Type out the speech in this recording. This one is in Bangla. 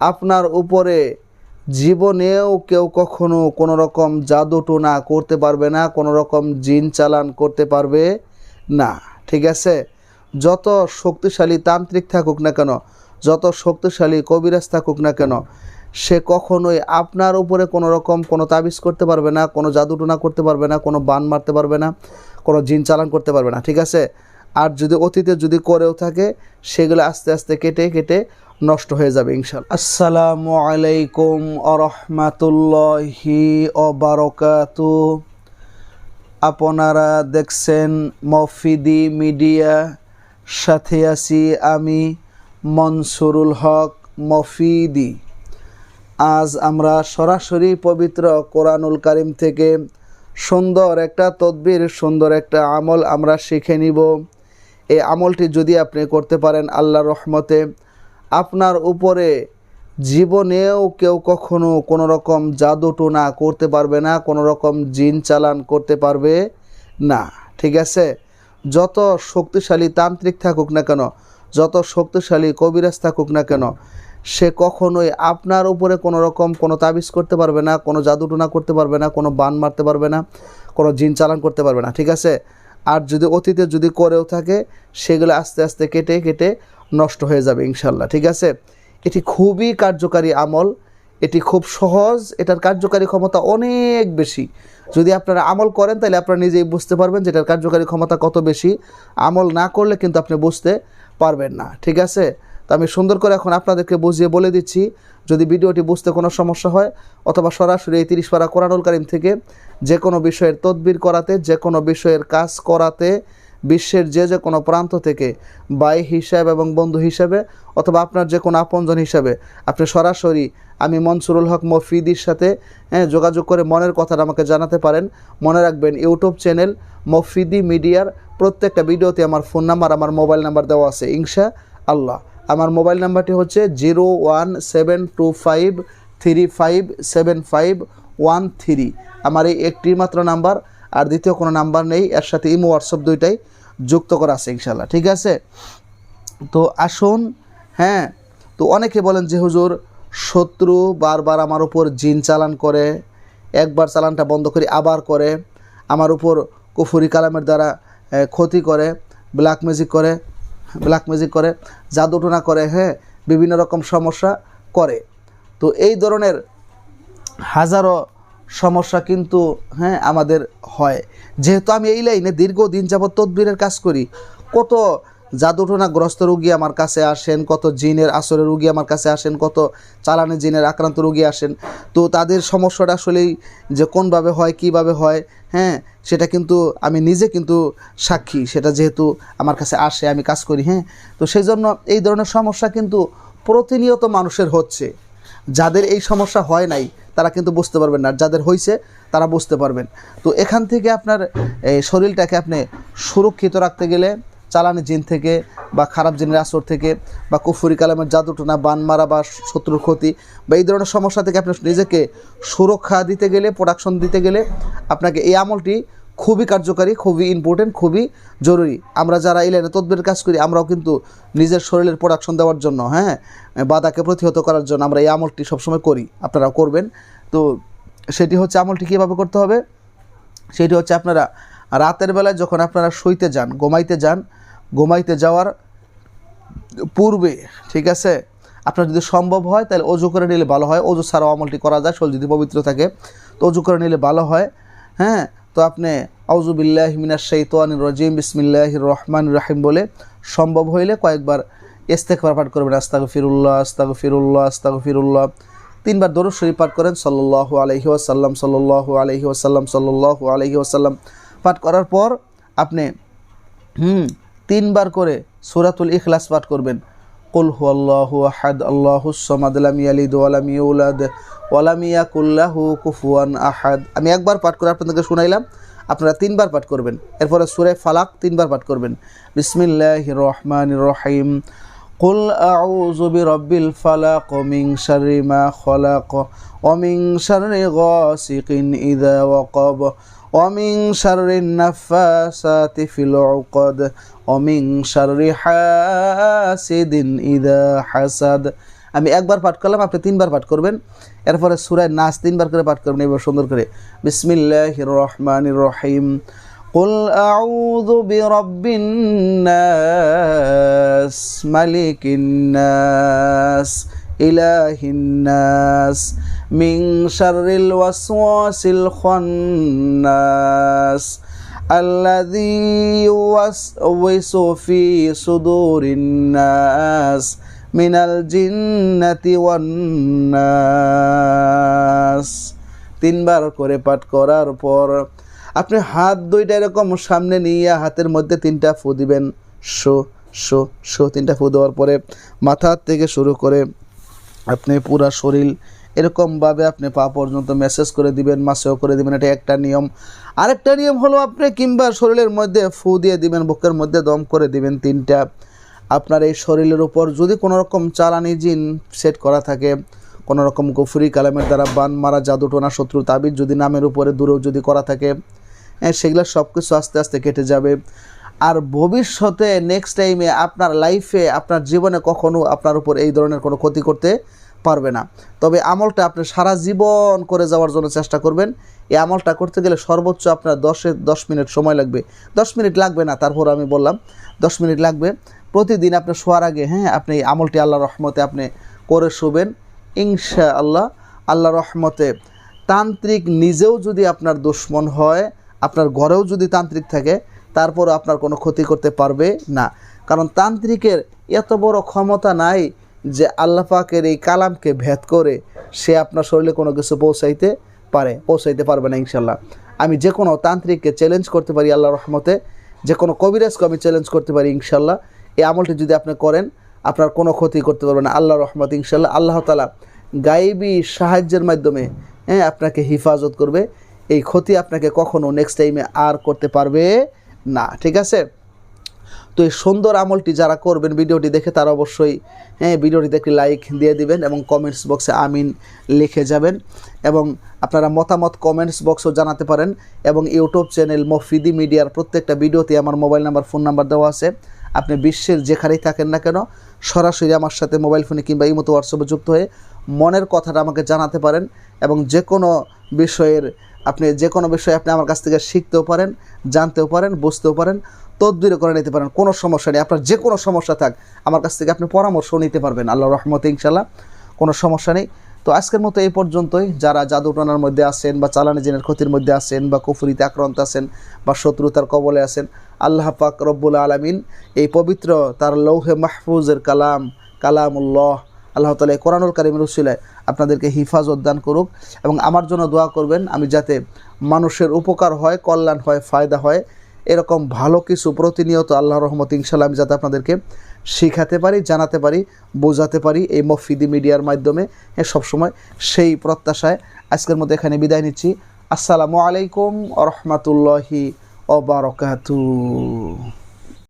আপনার উপরে জীবনেও কেউ কখনো কোনো রকম জাদুটোনা করতে পারবে না, কোনো রকম জিন চালান করতে পারবে না। ঠিক আছে? যত শক্তিশালী তান্ত্রিক থাকুক না কেন, যত শক্তিশালী কবিরাজ থাকুক না কেন, সে কখনোই আপনার উপরে কোনো রকম কোনো তাবিজ করতে পারবে না, কোনো জাদুটোনা করতে পারবে না, কোনো বান মারতে পারবে না, কোনো জিন চালান করতে পারবে না। ঠিক আছে? আর যদি অতীতে যদি করেও থাকে, সেগুলো আস্তে আস্তে কেটে কেটে নষ্ট হয়ে যাবে ইনশাআল্লাহ। আসসালামু আলাইকুম ওয়া রাহমাতুল্লাহি ওয়া বারাকাতুহু। আপনারা দেখছেন মফিদি মিডিয়া, সাথে আছি আমি মনসুরুল হক মফিদি। আজ আমরা সরাসরি পবিত্র কোরআনুল কারীম থেকে সুন্দর একটা তদবির, সুন্দর একটা আমল আমরা শিখে নিব। এই আমলটি যদি আপনি করতে পারেন, আল্লাহর রহমতে আপনার উপরে জীবনেও কেউ কখনো কোনো রকম জাদুটোনা করতে পারবে না, কোনো রকম জিন চালান করতে পারবে না। ঠিক আছে? যত শক্তিশালী তান্ত্রিক থাকুক না কেন, যত শক্তিশালী কবিরাজ থাকুক না কেন, সে কখনোই আপনার উপরে কোনো রকম কোনো তাবিজ করতে পারবে না, কোনো জাদুটোনা করতে পারবে না, কোনো বান মারতে পারবে না, কোনো জিন চালান করতে পারবে না। ঠিক আছে? আর যদি অতীতে যদি করেও থাকে, সেগুলো আস্তে আস্তে কেটে কেটে নষ্ট হয়ে যাবে ইনশাল্লাহ। ঠিক আছে? এটি খুবই কার্যকারী আমল, এটি খুব সহজ, এটার কার্যকারী ক্ষমতা অনেক বেশি। যদি আপনারা আমল করেন তাহলে আপনারা নিজেই বুঝতে পারবেন যে এটার কার্যকারী ক্ষমতা কত বেশি। আমল না করলে কিন্তু আপনি বুঝতে পারবেন না। ঠিক আছে? তো আমি সুন্দর করে এখন আপনাদেরকে বুঝিয়ে বলে দিচ্ছি। যদি ভিডিওটি বুঝতে কোনো সমস্যা হয়, অথবা সরাসরি এই 30 পারা কোরআনুল কারীম থেকে যে কোনো বিষয়ের তদবির করাতে, যে কোনো বিষয়ের কাজ করাতে, বিশ্বের যে কোনো প্রান্ত থেকে ভাই হিসাবে এবং বন্ধু হিসাবে, অথবা আপনার যে কোনো আপনজন হিসাবে আপনি সরাসরি আমি মনসুরুল হক মফিদির সাথে যোগাযোগ করে মনের কথাটা আমাকে জানাতে পারেন। মনে রাখবেন, ইউটিউব চ্যানেল মফিদি মিডিয়ার প্রত্যেকটা ভিডিওতে আমার ফোন নাম্বার, আমার মোবাইল নাম্বার দেওয়া আছে ইনশাআল্লাহ। আমার মোবাইল নাম্বারটি হচ্ছে 01725357513। আমার এই একটি মাত্র নাম্বার, আর দ্বিতীয় কোনো নাম্বার নেই। এর সাথে ইমো হোয়াটসঅ্যাপ দুইটাই যুক্ত করা আছে ইনশাআল্লাহ। ঠিক আছে? তো আসুন। তো অনেকে বলেন যে হুজুর, শত্রু বারবার আমার উপর জিন চালান করে, একবার চালানটা বন্ধ করি আবার করে, আমার উপর কুফরি কালামের দ্বারা ক্ষতি করে, ব্ল্যাক ম্যাজিক করে, জাদুটোনা করে, বিভিন্ন রকম সমস্যা করে। তো এই ধরনের হাজারো সমস্যা কিন্তু আমাদের হয়। যেহেতু আমি এই লাইনে দীর্ঘদিন যাবত তদবিরের কাজ করি, কত জাদুটোনাগ্রস্ত রোগী আমার কাছে আসেন, কত জিনের আসরের রোগী আমার কাছে আসেন, কত চালানে জিনের আক্রান্ত রোগী আসেন। তো তাদের সমস্যাটা আসলেই যে কোনভাবে হয়, কিভাবে হয়, সেটা কিন্তু আমি নিজে কিন্তু সাক্ষী। সেটা যেহেতু আমার কাছে আসে, আমি কাজ করি। তো সেই জন্য এই ধরনের সমস্যা কিন্তু প্রতিনিয়ত মানুষের হচ্ছে। যাদের এই সমস্যা হয় নাই তারা কিন্তু বুঝতে পারবেন না, যাদের হয়েছে তারা বুঝতে পারবেন। তো এখান থেকে আপনার এই শরীরটাকে আপনি সুরক্ষিত রাখতে গেলে, চালানি জিন থেকে বা খারাপ জিনের আসর থেকে বা কুফরি কালামের জাদুটোনা, বান মারা বা শত্রুর ক্ষতি বা এই ধরনের সমস্যা থেকে আপনি নিজেকে সুরক্ষা দিতে গেলে, প্রোটেকশন দিতে গেলে আপনাকে এই আমলটি খুবই কার্যকারী, খুবই ইম্পর্টেন্ট, খুবই জরুরি। আমরা যারা এই লাইনে তদবিরের কাজ করি, আমরাও কিন্তু নিজের শরীরের প্রোটেকশন দেওয়ার জন্য, বাধাকে প্রতিহত করার জন্য আমরা এই আমলটি সবসময় করি। আপনারাও করবেন। তো সেটি হচ্ছে, আমলটি কীভাবে করতে হবে, সেটি হচ্ছে আপনারা রাতের বেলায় যখন আপনারা শুইতে যান, ঘুমাইতে যাওয়ার পূর্বে, ঠিক আছে, আপনার যদি সম্ভব হয় তাহলে অজু করে নিলে ভালো হয়। অজু ছাড়াও আমলটি করা যায়, শরীর যদি পবিত্র থাকে তো অজু করে নিলে ভালো হয়। তো আপনি আউযু বিল্লাহি মিনাশ শাইতানির রাজিম বিসমিল্লাহির রহমানির রহিম বলে সম্ভব হইলে কয়েকবার ইস্তেগফার পাঠ করবেন। আস্তাগফিরুল্লাহ আস্তাগফিরুল্লাহ আস্তাগফিরুল্লাহ। 3 বার দরুদ শরীফ পাঠ করেন, সাল্লাল্লাহু আলাইহি ওয়াসাল্লাম সাল্লাল্লাহু আলাইহি ওয়াসাল্লাম সাল্লাল্লাহু আলাইহি ওয়াসাল্লাম। পাঠ করার পর আপনি 3 বার করে সূরাতুল ইখলাস পাঠ করবেন। কুল হুয়াল্লাহু আহাদ আল্লাহুস সামাদ লাম ইয়ালিদ ওয়া লাম ইউলাদ ওয়া লাম ইয়াকুল লাহু কুফুয়ান আহাদ। আমি একবার পাঠ করে আপনাদেরকে শুনাইলাম, আপনারা 3 বার পাঠ করবেন। এরপরে সূরা ফালাক 3 বার পাঠ করবেন। বিসমিল্লাহির রহমানির রহিম। কুল আউযু বিরাব্বিল ফালাক মিন শাররি মা খালাক ওয়া মিন শাররি গাসিকিন ইযা ওয়াকাব ওয়া মিন শাররিন নাফাসাতি ফিল উকাদ ওয়া মিন শাররি হাসিদিন ইযা হাসাদ। আমি একবার পাঠ করলাম, আপনি 3 বার পাঠ করবেন। এরপরে সূরা নাস 3 বার করে পাঠ করবেন এবার সুন্দর করে। বিসমিল্লাহির রহমানির রহিম। قل أعوذ برب الناس ملك الناس إله الناس من شر الوسواس الخناس الذي يوسوس في صدور الناس من الجنة والناس। 3 বার করে পাঠ করার পর আপনি হাত দুইটা এরকম সামনে নিয়ে হাতের মধ্যে 3টা ফু দিবেন। শো শো শো 3টা ফু দেওয়ার পরে মাথা থেকে শুরু করে আপনি পুরা শরীর এরকমভাবে আপনি পা পর্যন্ত মেসেজ করে দিবেন, মাসেও করে দিবেন। এটা একটা নিয়ম। আরেকটা নিয়ম হলো আপনি কিংবা শরীরের মধ্যে ফু দিয়ে দিবেন, বুকের মধ্যে দম করে দিবেন 3টা। আপনার এই শরীরের উপর যদি কোনো রকম চালানি জিন সেট করা থাকে, কোনো রকম কুফরি কালামের দ্বারা বান মারা, জাদু টোনা, শত্রু তাবিজ যদি নামের উপরে দূরেও যদি করা থাকে, সেগুলো সব কিছু আস্তে আস্তে কেটে যাবে। আর ভবিষ্যতে নেক্সট টাইমে আপনার লাইফে, আপনার জীবনে কখনো আপনার উপর এই ধরনের কোনো ক্ষতি করতে পারবে না। তবে আমলটা আপনি সারা জীবন করে যাওয়ার জন্য চেষ্টা করবেন। এই আমলটা করতে গেলে সর্বোচ্চ আপনার 10 মিনিট সময় লাগবে। 10 মিনিট লাগবে না, তারপর আমি বললাম 10 মিনিট লাগবে। প্রতিদিন আপনি শোয়ার আগে আপনি এই আমলটি আল্লাহর রহমতে আপনি করে শুবেন ইনশাআল্লাহ। আল্লাহর রহমতে তান্ত্রিক নিজেও যদি আপনার দুশমন হয়, আপনার ঘরেও যদি তান্ত্রিক থাকে, তারপরও আপনার কোনো ক্ষতি করতে পারবে না। কারণ তান্ত্রিকের এত বড় ক্ষমতা নাই যে আল্লাহ পাকের এই কালামকে ভেদ করে সে আপনার শরীরে কোনো কিছু পৌঁছাইতে পারবে না ইনশাল্লাহ। আমি যে কোনো তান্ত্রিককে চ্যালেঞ্জ করতে পারি আল্লাহর রহমতে, যে কোনো কবিরাজকে আমি চ্যালেঞ্জ করতে পারি ইনশাল্লাহ। এই আমলটি যদি আপনি করেন আপনার কোনো ক্ষতি করতে পারবে না আল্লাহর রহমতে ইনশাল্লাহ। আল্লাহ তাআলা গায়েবী সাহায্যের মাধ্যমে আপনাকে হিফাজত করবে। এই ক্ষতি আপনাকে কখনো নেক্সট টাইমে আর করতে পারবে না, ঠিক আছে? তো এই সুন্দর আমলটি যারা করবেন ভিডিওটি দেখে তারা অবশ্যই ভিডিওটিতে একটি লাইক দিয়ে দিবেন এবং কমেন্টস বক্সে আমিন লিখে যাবেন। এবং আপনারা মতামত কমেন্টস বক্সেও জানাতে পারেন। এবং ইউটিউব চ্যানেল মফিদি মিডিয়ার প্রত্যেকটা ভিডিওতে আমার মোবাইল নাম্বার, ফোন নাম্বার দেওয়া আছে। আপনি বিশ্বের যেখানেই থাকেন না কেন সরাসরি আমার সাথে মোবাইল ফোনে কিংবা ইমোতে হোয়াটসঅ্যাপে যুক্ত হয়ে মনের কথাটা আমাকে জানাতে পারেন। এবং যে কোনো বিষয়ে আপনি আমার কাছ থেকে শিখতেও পারেন, জানতেও পারেন, বুঝতেও পারেন, তদবির করে নিতে পারেন। কোনো সমস্যা নেই। আপনার যে কোনো সমস্যা থাক আমার কাছ থেকে আপনি পরামর্শ নিতে পারবেন আল্লাহর রহমতে ইনশাল্লাহ, কোনো সমস্যা নেই। তো আজকের মতো এই পর্যন্তই। যারা জাদুটনার মধ্যে আছেন বা চালানি জিনের ক্ষতির মধ্যে আছেন বা কুফরিতে আক্রান্ত আছেন বা শত্রুতার কবলে আছেন, আল্লাহ পাক রব্বুল আলামিন এই পবিত্র তার লৌহে মাহফুজের কালামুল্লাহ আল্লাহ তাআলা এই কোরআনুল কারীমের উসিলায় আপনাদেরকে হিফাজত দান করুক। এবং আমার জন্য দোয়া করবেন আমি যাতে মানুষের উপকার হয়, কল্যাণ হয়, ফায়দা হয়, এরকম ভালো কিছু প্রতিনিয়ত আল্লাহর রহমত ইনশাআল্লাহ আমি যাতে আপনাদেরকে শিখাতে পারি, জানাতে পারি, বোঝাতে পারি এই মফিদি মিডিয়ার মাধ্যমে সবসময় সেই প্রত্যাশায় আজকের মধ্যে এখানে বিদায় নিচ্ছি। আসসালামু আলাইকুম ওয়া রাহমাতুল্লাহি ওয়া বারাকাতুহু।